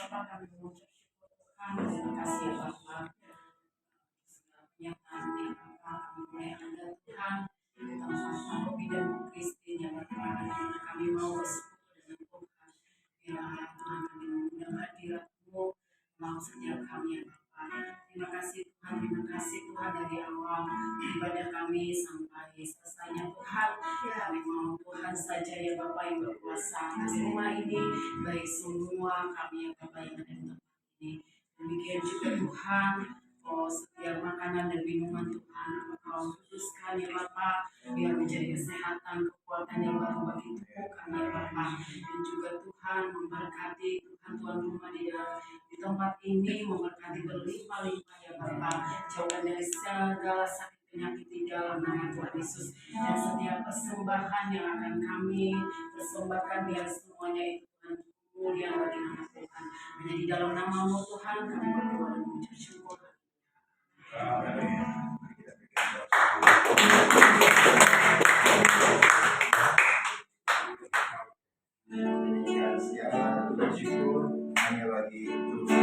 Bapak kami mengucap syukur Tuhan, terima kasih ya Bapak. Pernyataan yang Bapak kami mulai Anda Tuhan, di tempat Robi dan Bu Christine yang Bapak kami mau bersekutu dengan Tuhan. Biarlah Tuhan kami mengundang hadirat-Mu mau setiap kami ya Bapak. Terima kasih Tuhan dari awal ibadah kami sampai selesainya Tuhan. Kami mau Tuhan saja ya Bapak yang berkuasa atas rumah ini, baik semua kami ya Bapak yang ada di tempat ini. Demikian juga Tuhan, setiap makanan dan minuman Tuhan Engkau kuduskan ya Bapak, biar menjadi kesehatan, kekuatan yang baru bagi tubuh kami ya Bapak. Dan juga Tuhan memberkati tuan rumah di tempat ini, memberkati berlimpah-limpah ya Bapak, jauhkan dari segala sakit penyakit di dalam nama Tuhan Yesus. Dan setiap persembahan yang akan kami persembahkan, biar semuanya itu Tuhan mulia bagi nama Tuhan. Hanya di dalam nama-Mu Tuhan kami berdoa dan mengucap syukur. Siapa bersyukur hanya bagi Tuhan.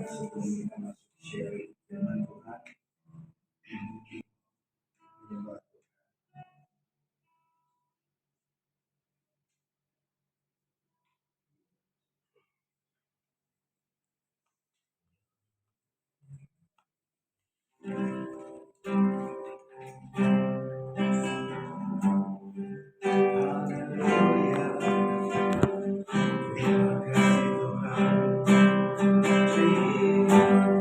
sebelum kita masuk sharing firman Tuhan, menyembah Tuhan. Haleluya. Terima kasih Tuhan. Terima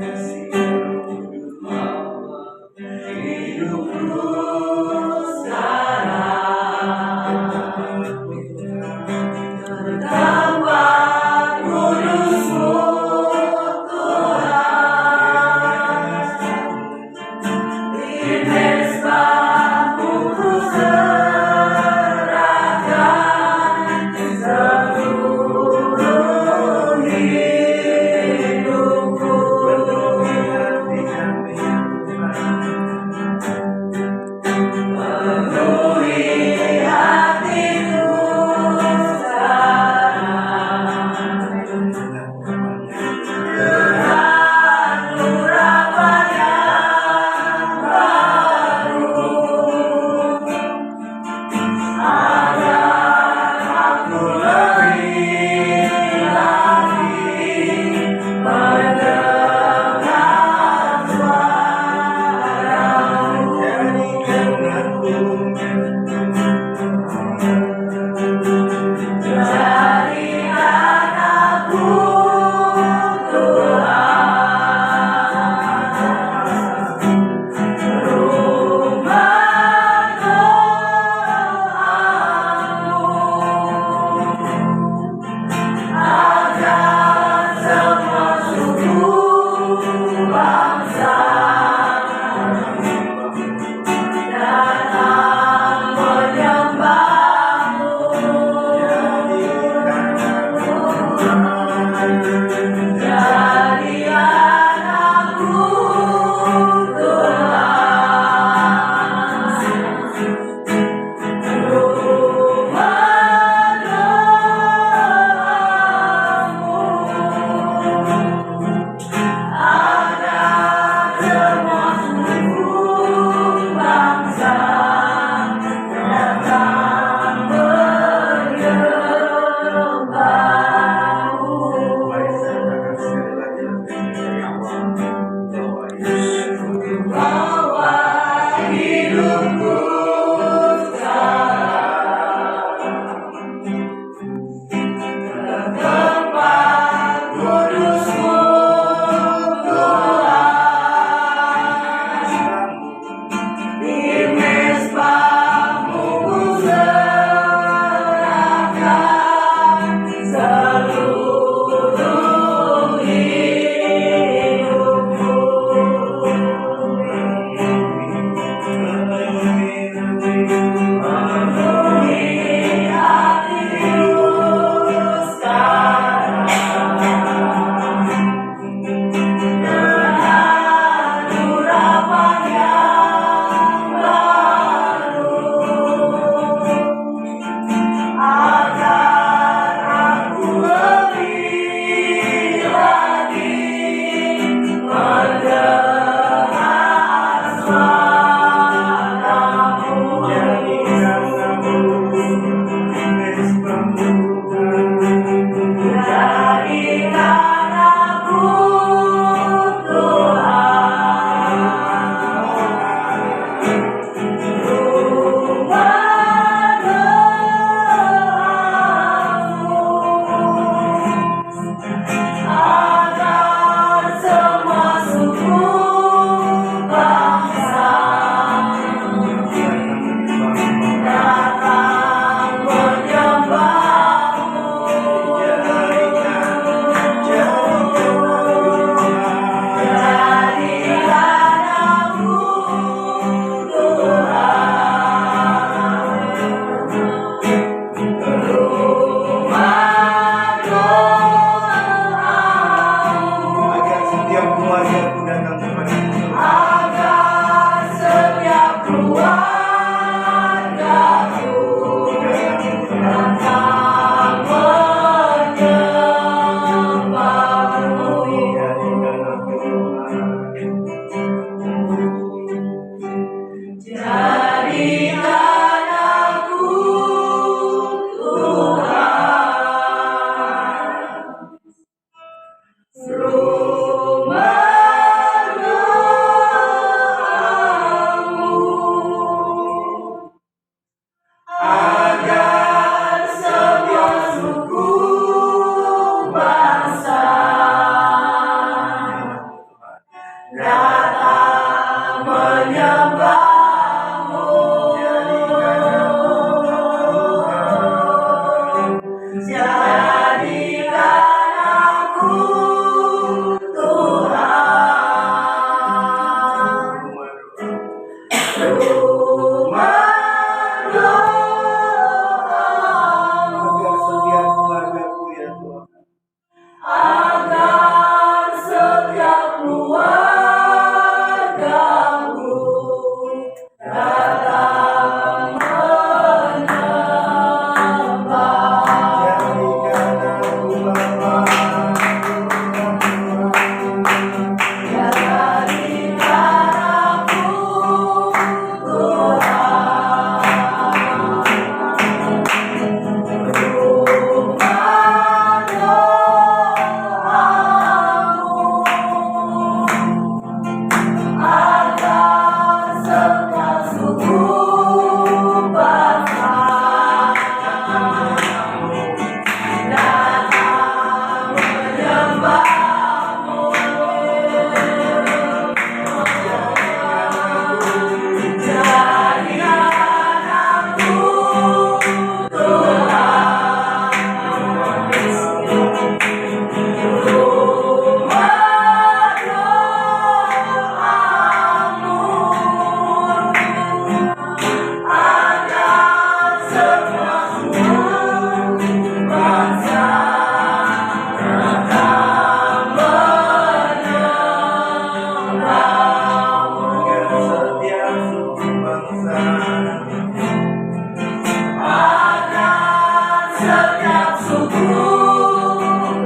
setiap suku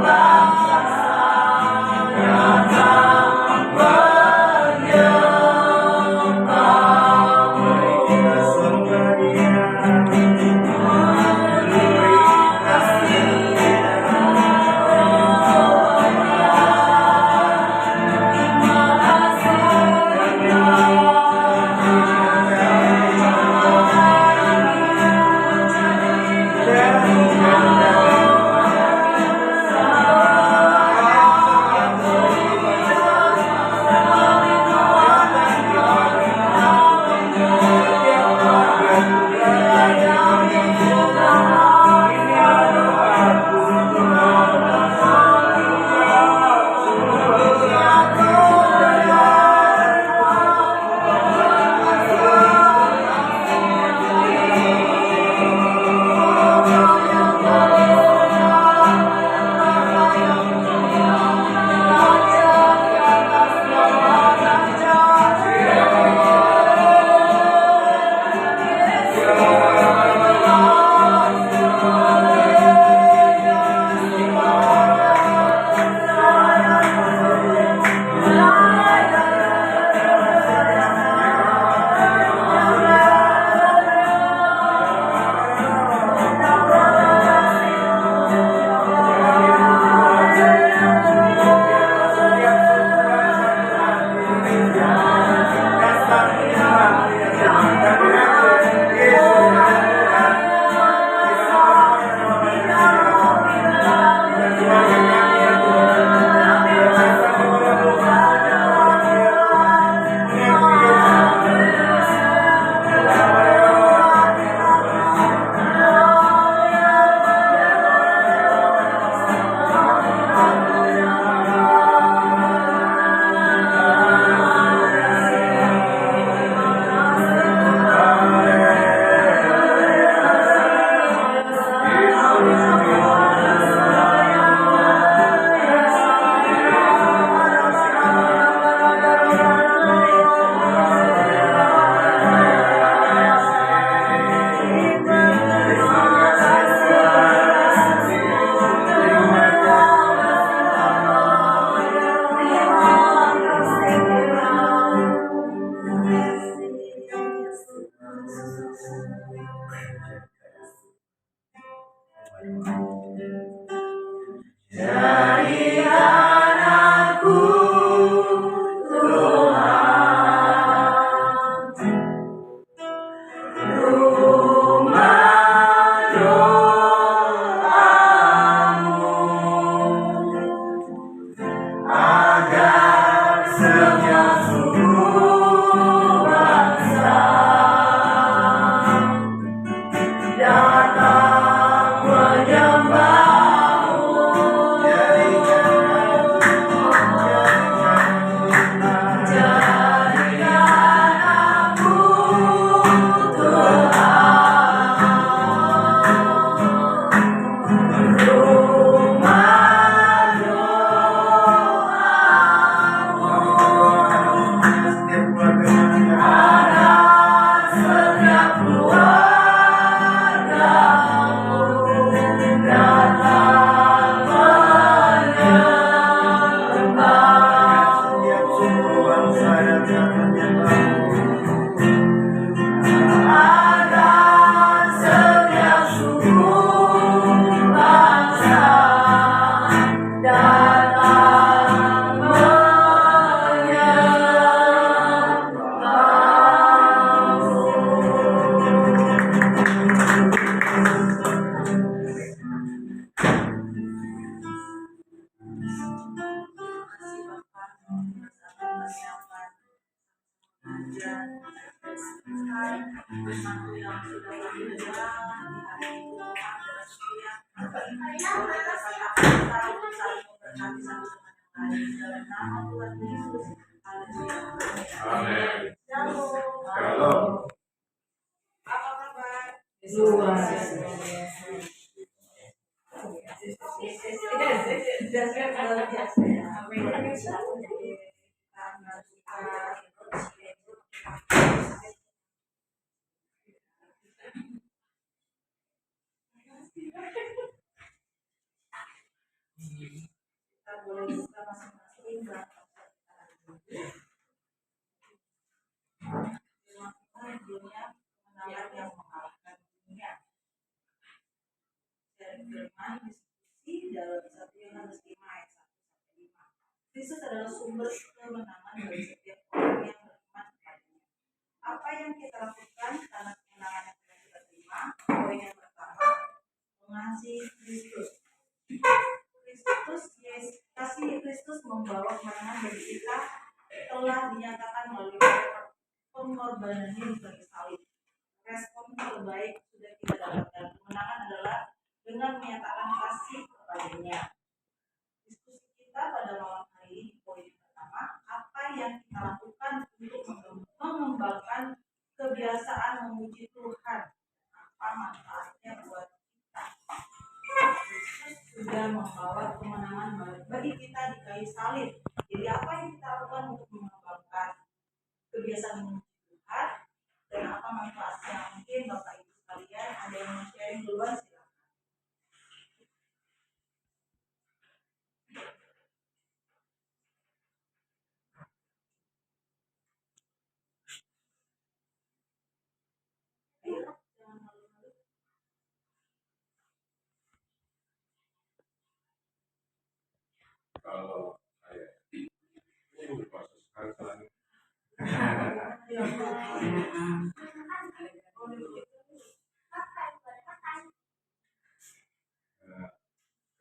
bangsa datang menyembahmu. Jadikan aku Tuhan, rumah doamu, agar setiap suku bangsa datang menyembahmu. Jadikan aku Tuhan, rumah doamu, agar setiap keluargamu datang menyembahmu. Agar setiap suku bangsa datang Amin. Shalom. Luar biasa. Kita boleh buka masing-masing berapa judulnya kemenangan yang mengalahkan dunia. Dari firman diskusi dalam 1 Yohanes 5 ayat 1-5. Kristus adalah sumber kemenangan bagi setiap orang yang beriman kepadanya. Apa yang kita lakukan karena kemenangan yang telah kita terima? Poin yang pertama, mengasihi Kristus. Kasih Kristus membawa kemenangan bagi kita telah dinyatakan melalui pengorbanannya di kayu salib. Respon terbaik sudah kita dapatkan. Kemenangan adalah dengan menyatakan kasih kepadanya. Diskusi kita pada malam hari ini poin pertama, apa yang kita lakukan untuk mengembangkan kebiasaan memuji Tuhan? Apa manfaatnya buat kita? Kristus sudah membawa kemenangan bagi kita di kayu salib. Jadi apa yang kita lakukan untuk mengembangkan kebiasaan memuji Tuhan dan apa manfaatnya? Mungkin Bapak Ibu sekalian ada yang mau sharing duluan, silakan. Kalau saya proses sekarang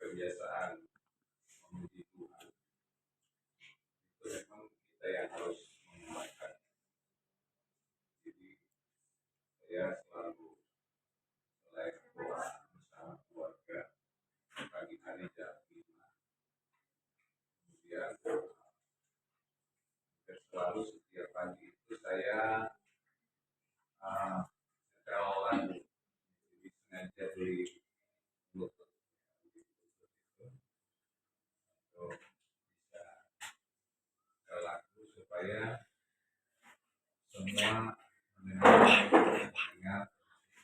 kebiasaan memuji Tuhan itu memang kita yang harus mengembangkan. Jadi saya selalu selain doa bersama keluarga pagi hari jam 5, kemudian selalu setiap pagi itu saya setel lagu, jadi sengaja beli Bluetooth itu untuk bisa setel lagu supaya semua mendengar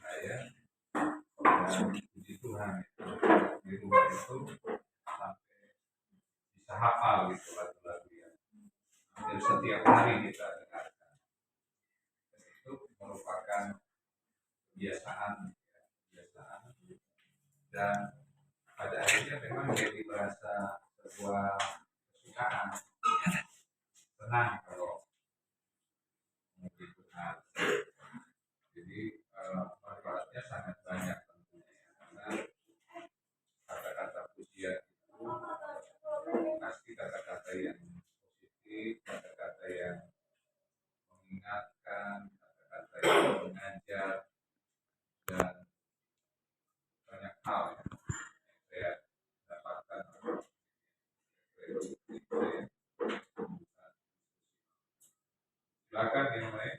saya dan puji Tuhan di rumah itu sampai bisa hafal gitu lagu-lagu yang hampir setiap hari kita dengarkan. Dan itu merupakan kebiasaan dan pada akhirnya memang jadi bahasa sebuah kesukaan. Senang kalau memuji Tuhan. Jadi manfaatnya sangat banyak tentunya karena kata-kata pujian itu pasti kata-kata yang positif, kata-kata yang mengingatkan, kata-kata yang mengajar dan banyak hal yang saya dapatkan. Silakan yang lain.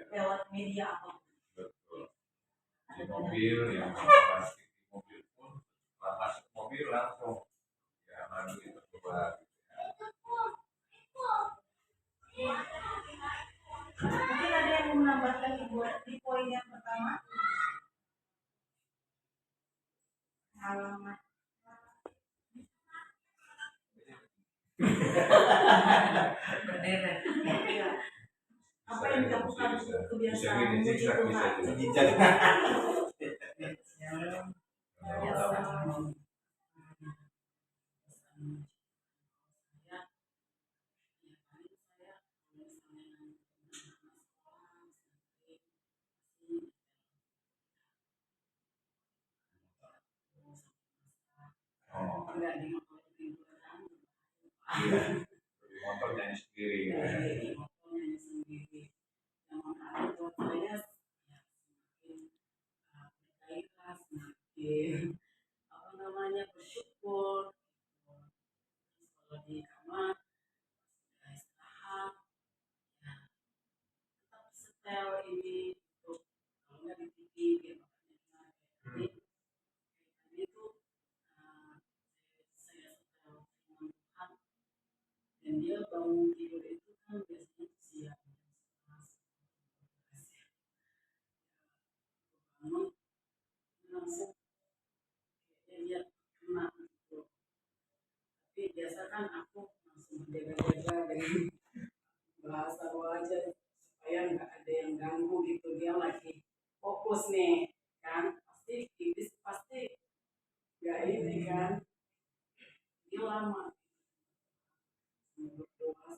Lewat media apa? Betul. Di mobil yang pasti di mobil pun masuk mobil langsung ya lalu itu coba. Mungkin ada yang menambahkan di poin yang pertama. Halaman. Berderet. Apa yang dilakukan untuk kebiasaan memuji Tuhan? Motor nyanyi sendiri. Bersyukur kalau di kamar istirahat tetap setel ini untuk kalau nggak di TV biar makanya itu saya setel dengan Tuhan dan dia bangun tidur kan aku langsung jaga-jaga dengan bahasa wajah supaya nggak ada yang ganggu gitu, dia lagi fokus nih kan, pasti iblis pasti nggak ini kan, dia lama berdoa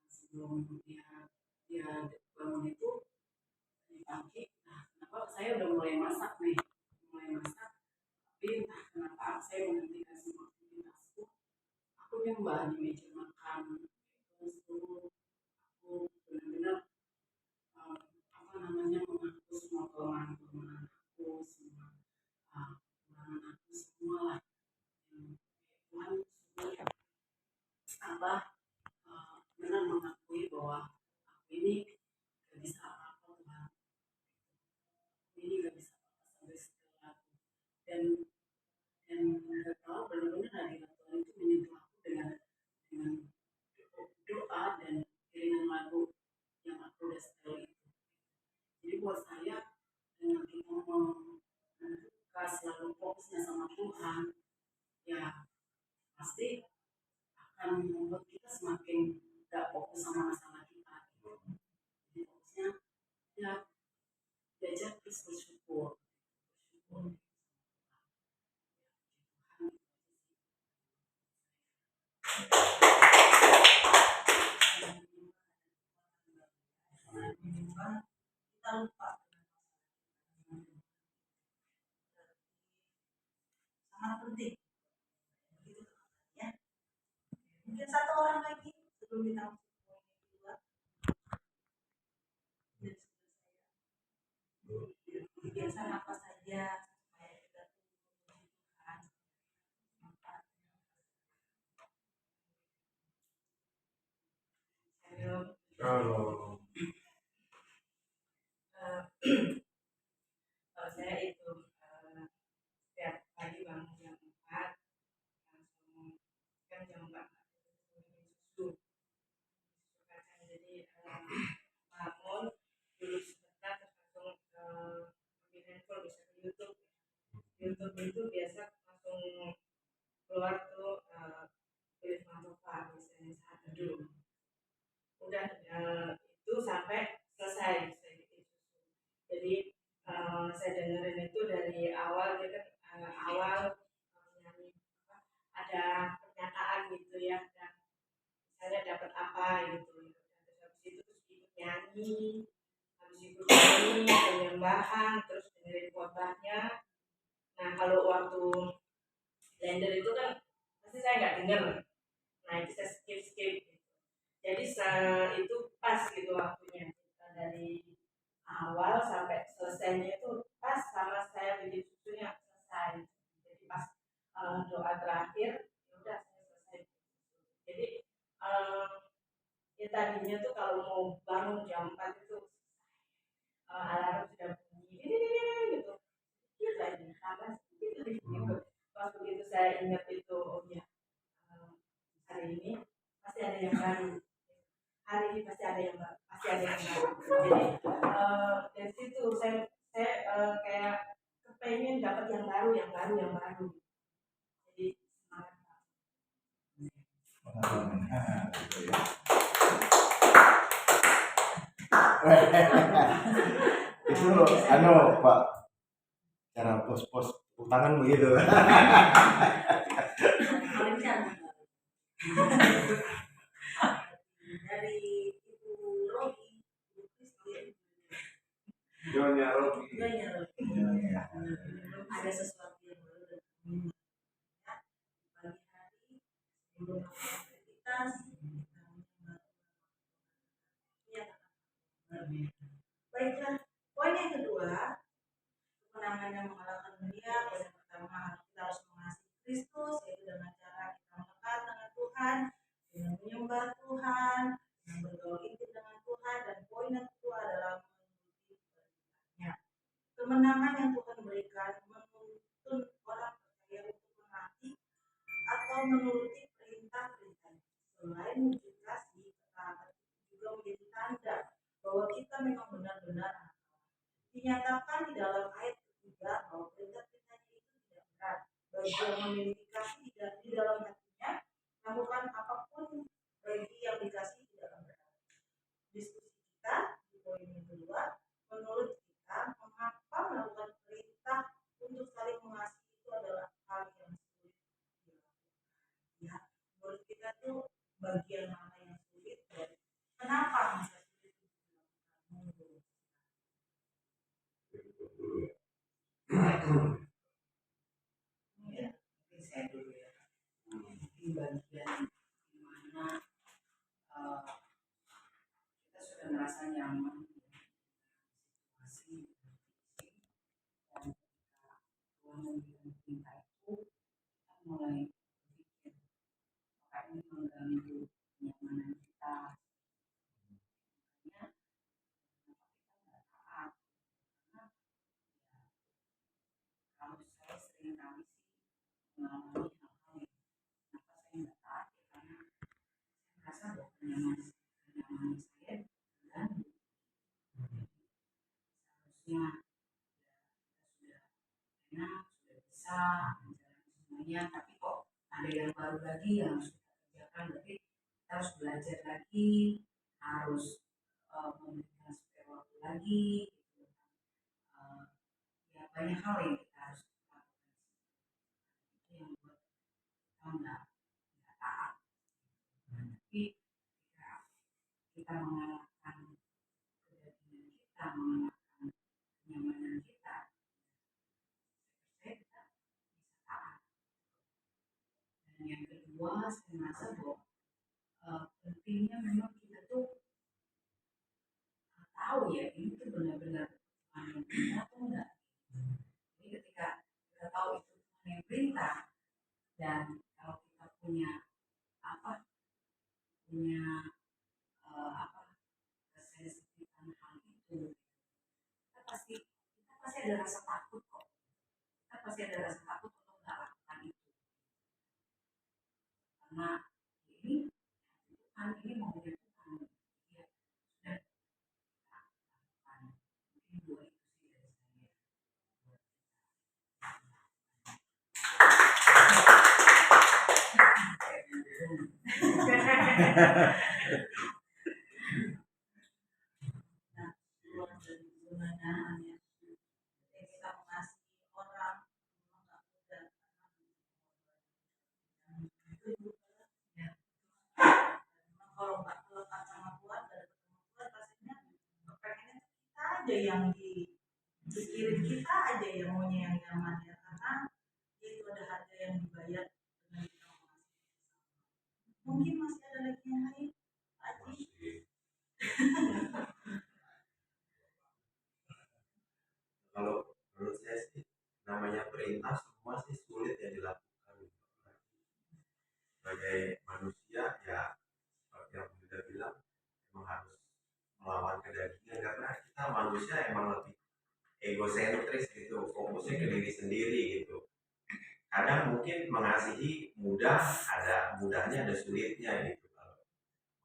sebelum dia bangun itu di pagi. Nah, kenapa saya udah mulai masak nih, mulai masak, tapi entah kenapa saya menghentikan semua aktivitasku, aku nyembah di meja makan, terus dulu aku benar-benar apa namanya mengaku semua kelemahan-kelemahan aku, semua kekurangan aku semua lah. Tuhan suruh apa benar mengakui bahwa aku ini gak bisa apa-apa Tuhan, ini gak bisa apa sampai segala, dan gak tahu benar-benar hadirat Tuhan itu menyentuh aku dengan doa dan iringan lagu yang aku udah setel itu. Jadi buat saya, dengan kita membuka selalu fokusnya sama Tuhan, ya pasti akan membuat kita semakin gak fokus sama masalah kita. Jadi fokusnya ya belajar terus bersyukur, bersyukur. Kita lupa sangat penting begitu ya. Mungkin satu orang lagi sebelum kita masuk ke poin yang kedua dari kebiasaan apa saja supaya kita Tuhan. Kalau Kalau saya itu setiap pagi bangun jam 4 langsung kan jam 4 minum susu kacang, jadi bangun duduk sebentar terus langsung ambil handphone, bisa ke YouTube. YouTube itu biasa langsung keluar tuh tulis manfaat misalnya saat teduh, udah itu sampai selesai saya bikin susu. Jadi saya dengerin itu dari awal, dia kan awal nyanyi ada pernyataan gitu ya, dan saya dapat apa gitu, terus habis itu terus ikut nyanyi, habis ikut nyanyi penyembahan, terus dengerin khotbahnya. Nah kalau waktu blender itu kan pasti saya nggak denger, nah itu saya skip skip gitu. Jadi itu pas gitu waktunya, dari awal sampai selesainya itu pas sama saya bikin susunya selesai. Jadi pas doa terakhir ya udah saya selesai. Jadi ya tadinya tuh kalau mau bangun jam 4 itu alarm sudah bunyi gitu, gitu lagi tambah gitu gitu. Pas begitu saya ingat itu, oh ya hari ini pasti ada yang baru, hari ini pasti ada yang baru, pasti ada yang baru. Jadi dari situ saya kayak kepengen dapat yang baru, yang baru, yang baru. Jadi semangat. Itu Pak, cara pos-pos utangan begitu. Dari Ibu Robi, Ibu Christine, Nyonya Robi, ada sesuatu yang baru dan pagi hari sebelum aktivitas baiklah. Poin yang kedua, kemenangan yang mengalahkan dunia. Poin yang pertama, kita harus mengasihi Kristus, yaitu dengan cara kita melekat dengan Tuhan, dengan menyembah Tuhan, dengan bergaul intim dengan Tuhan. Dan poin yang kedua adalah menuruti perintahnya. Kemenangan yang Tuhan berikan menuntun orang percaya untuk menaati atau menuruti perintah-perintahnya. Selain wujud kasih, ketaatan juga menjadi tanda bahwa kita memang benar-benar dinyatakan di dalam ayat ketiga bagi yang memiliki kasih di dalam hatinya, lakukan apapun bagi yang dikasih di dalam hati. Diskusi kita di poin yang kedua, menurut kita mengapa melakukan perintah untuk saling mengasihi itu adalah hal yang sulit dilakukan. Ya, menurut kita tuh bagian mana yang sulit dan kenapa bisa sulit dilakukan menurut Ya, mungkin saya dulu ya. Di bagian dimana kita sudah merasa nyaman dengan situasi dan ketika Tuhan memberikan perintah itu, kita mulai berpikir apakah ini mengganggu kenyamanan kita. Makanya kenapa kita nggak taat? Karena ya, kalau saya sering kali sih mengalami hal-hal yang kenapa saya nggak taat ya karena saya merasa bahwa kenyamanan saya terganggu. Seharusnya ya, kita sudah enak, sudah bisa menjalani semuanya, tapi kok ada yang baru lagi yang harus kita kerjakan, berarti kita harus belajar lagi, harus memberikan spare waktu lagi, gitu. Ya banyak hal yang kita harus lakukan. Itu yang buat kita nggak taat. Tapi ketika kita mengalahkan kedagingan kita, mengalahkan kenyamanan kita, saya kita bisa taat. Dan yang kedua, saya merasa bahwa pentingnya memang kita tuh tahu ya ini tuh benar-benar Tuhan yang perintah atau enggak. Jadi ketika kita tahu itu Tuhan yang perintah dan kalau kita punya punya kesensitifan hal itu, kita pasti ada rasa takut kok. Kita pasti ada rasa takut untuk nggak lakukan itu. Karena ini Tuhan ini maunya Tuhan. Ya sudah kita lakukan. Mungkin dua itu sih dari saya. nah, keluar dari zona ya. Kita mengasihi orang memang nggak mudah itu ya. Memang kalau nggak melekat sama Tuhan, nggak ada ketemu Tuhan, pastinya pengennya kita aja yang dipikirin, kita aja yang maunya yang nyaman ya, karena itu ada harga yang dibayar dengan kita mengasihi. Mungkin masih ada lagi yang lain, Pak Haji. Kalau menurut saya sih namanya perintah semua sih sulit ya dilakukan. Sebagai manusia ya seperti yang sudah bilang memang harus melawan kedagingan karena kita manusia emang lebih egosentris gitu, fokusnya ke diri sendiri gitu. Kadang mungkin mengasihi mudah, ada mudahnya ada sulitnya gitu. Kalau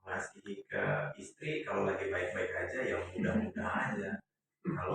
mengasihi ke istri kalau lagi baik-baik aja ya mudah-mudah aja. Kalau